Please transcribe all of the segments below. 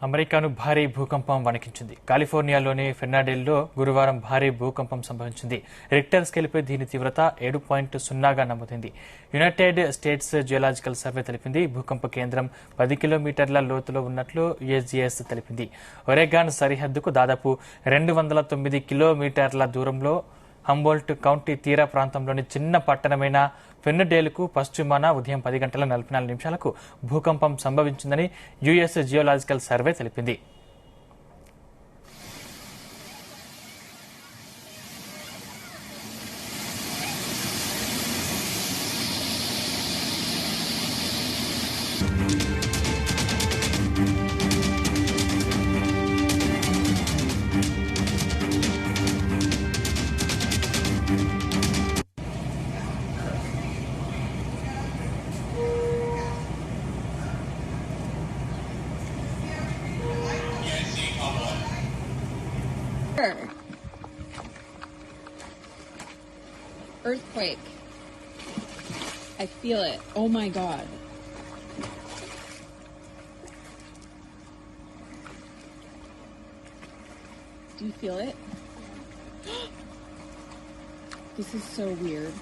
అమెరికాను భారీ భూకంపం వణికించింది. కాలిఫోర్నియాలోని ఫెర్నాండేల్లో గురువారం భారీ భూకంపం సంభవించింది. రిక్టర్ స్కేల్పై దీని తీవ్రత 7.0గా నమోదైంది. యునైటెడ్ స్టేట్స్ జియోలాజికల్ సర్వే తెలిపింది. భూకంప కేంద్రం 10 కిలోమీటర్ల లోతులో ఉన్నట్లు యుఎస్జిఎస్ తెలిపింది. ఒరెగాన్ సరిహద్దుకు దాదాపు 209 కిలోమీటర్ల దూరంలో హంబోల్ట్ కౌంటీ తీర ప్రాంతంలోని చిన్న పట్టణమైన ఫెర్నాండేల్కు పశ్చిమాన ఉదయం 10 గంటల 44 నిమిషాలకు భూకంపం సంభవించిందని యుఎస్ జియోలాజికల్ సర్వే తెలిపింది. Earthquake. I feel it. Oh my God. Do you feel it? This is so weird.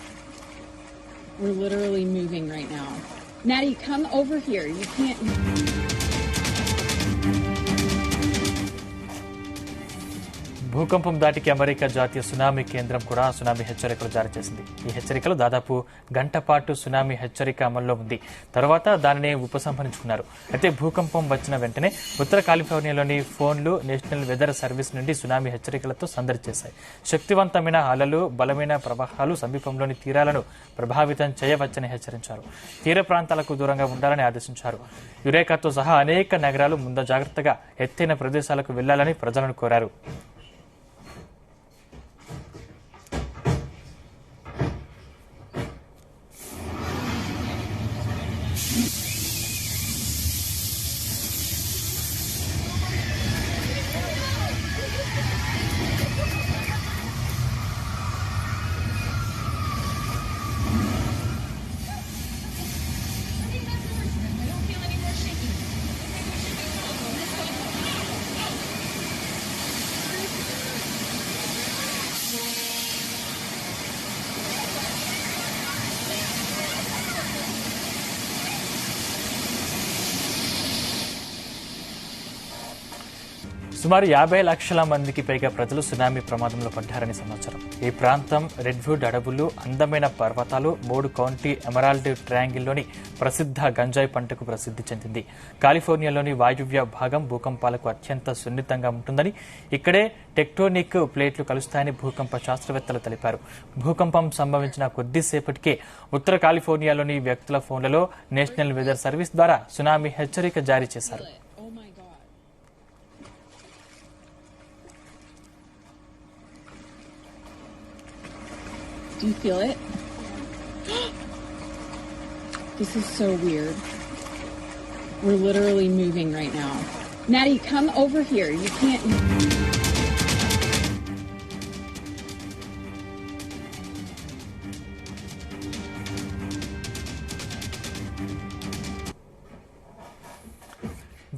We're literally moving right now. Natty, come over here. You can't. భూకంపం దాటికి అమెరికా జాతీయ సునామీ కేంద్రం కూడా tsunami హెచ్చరికలు జారీ చేసింది. ఈ హెచ్చరికలు దాదాపు గంట పాటు సునామీ హెచ్చరిక అమల్లో ఉంది. తర్వాత దానిని ఉపసంహరించుకున్నారు. అయితే భూకంపం వచ్చిన వెంటనే ఉత్తర కాలిఫోర్నియాలోని ఫోన్లు నేషనల్ వెదర్ సర్వీస్ నుండి సునామీ హెచ్చరికలతో సందడి చేశాయి. శక్తివంతమైన అలలు, బలమైన ప్రవాహాలు సమీపంలోని తీరాలను ప్రభావితం చేయవచ్చని హెచ్చరించారు. తీర ప్రాంతాలకు దూరంగా ఉండాలని ఆదేశించారు. యురేకాతో సహా అనేక నగరాలు ముందు జాగ్రత్తగా ఎత్తైన ప్రదేశాలకు వెళ్లాలని ప్రజలను కోరారు. సుమారు 50 లక్షల మందికి పైగా ప్రజలు సునామీ ప్రమాదంలో పడ్డారని సమాచారం. ఈ ప్రాంతం రెడ్వుడ్ అడవులు, అందమైన పర్వతాలు, 3 కౌంటీ ఎమరాల్డ్ ట్రయాంగిల్లోని ప్రసిద్ధ గంజాయి పంటకు ప్రసిద్ధి చెందింది. కాలిఫోర్నియాలోని వాయువ్య భాగం భూకంపాలకు అత్యంత సున్నితంగా ఉంటుందని, ఇక్కడే టెక్టోనిక్ ప్లేట్లు కలుస్తాయని భూకంప శాస్త్రవేత్తలు తెలిపారు. భూకంపం సంభవించిన కొద్దిసేపటికే ఉత్తర కాలిఫోర్నియాలోని వ్యక్తుల ఫోన్లలో నేషనల్ వెదర్ సర్వీస్ ద్వారా సునామీ హెచ్చరిక జారీ చేశారు. Do you feel it? This is so weird. We're literally moving right now. Natty, come over here. You can't.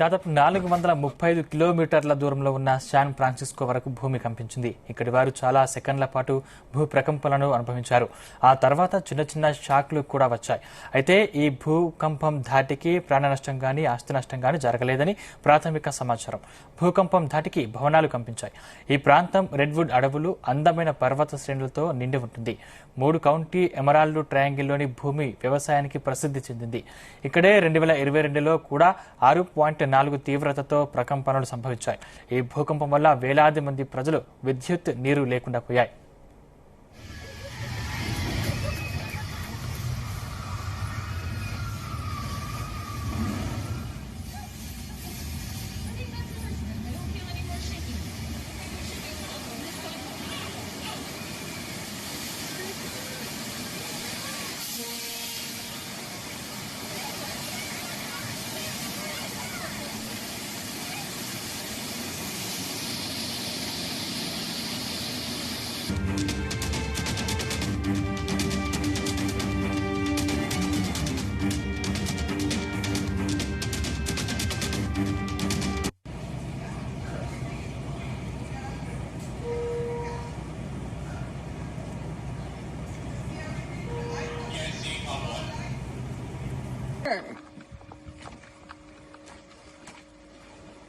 దాదాపు 435 కిలోమీటర్ల దూరంలో ఉన్న శాన్ ఫ్రాన్సిస్కో వరకు భూమి కంపించింది. ఇక్కడి వారు చాలా సెకండ్ల పాటు భూ ప్రకంపనలను అనుభవించారు. ఆ తర్వాత చిన్న చిన్న షాక్లు కూడా వచ్చాయి. అయితే ఈ భూకంపం ధాటికి ప్రాణ నష్టం గానీ, ఆస్తి నష్టం గానీ జరగలేదని ప్రాథమిక సమాచారం. భూకంపం ధాటికి భవనాలు కంపించాయి. ఈ ప్రాంతం రెడ్వుడ్ అడవులు, అందమైన పర్వత శ్రేణులతో నిండి ఉంటుంది. 3 కౌంటీ ఎమరాల్డ్ ట్రయాంగిల్లోని భూమి వ్యవసాయానికి ప్రసిద్ధి చెందింది. ఇక్కడే 2022లో కూడా 6.4 తీవ్రతతో ప్రకంపనలు సంభవించాయి. ఈ భూకంపం వల్ల వేలాది మంది ప్రజలు విద్యుత్, నీరు లేకుండా పోయాయి.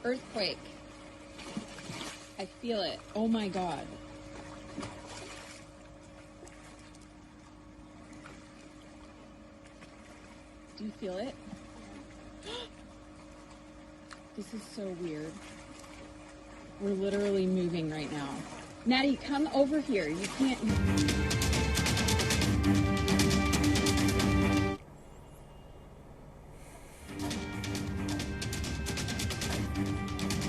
Earthquake. I feel it. Oh my God. Do you feel it? This is so weird. We're literally moving right now. Natty, come over here. You can't.